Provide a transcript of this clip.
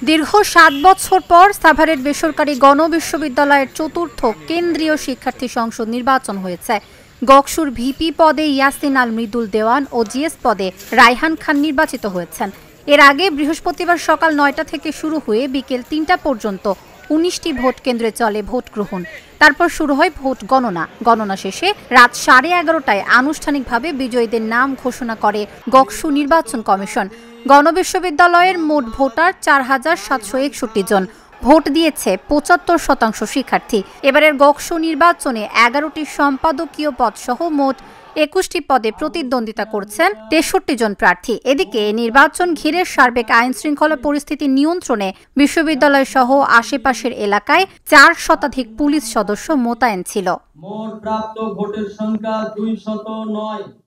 দীর্ঘ ৭ বছর পর সাভারের বেসরকারি গণবিশ্ববিদ্যালয়ের চতুর্থ কেন্দ্রীয় শিক্ষার্থী সংসদ নির্বাচন হয়েছে। গকসুর ভিপি পদে ইয়াসিন আল মৃদুল দেওয়ান ও জিএস পদে রায়হান খান নির্বাচিত হয়েছেন। এর আগে বৃহস্পতিবার সকাল ৯টা থেকে শুরু হয়ে বিকেল ৩টা পর্যন্ত ১৯টি ভোট কেন্দ্রে চলে ভোট গ্রহণ। তারপর শুরু হয় ভোট গণনা শেষে রাত 11:30টায় আনুষ্ঠানিকভাবে বিজয়ীদের নাম ঘোষণা করে গকসু নির্বাচন কমিশন। গণবিশ্ববিদ্যালয়ের মোট ভোটার ৪,৭৬১ জন। ভোট দিয়েছে ৭৫% শিক্ষার্থী। এবারের গকসু নির্বাচনে 11টি সম্পাদকীয় পদ সহ মোট 21টি পদে প্রতিদ্বন্দ্বিতা করছেন ৬৩ জন প্রার্থী। এদিকে নির্বাচন ঘিরে সার্বিক আইন শৃঙ্খলা পরিস্থিতি নিয়ন্ত্রণে বিশ্ববিদ্যালয় সহ আশেপাশের এলাকায় ৪ শতাধিক পুলিশ সদস্য মোতায়েন ছিল। মোট প্রাপ্ত ভোটের সংখ্যা 209।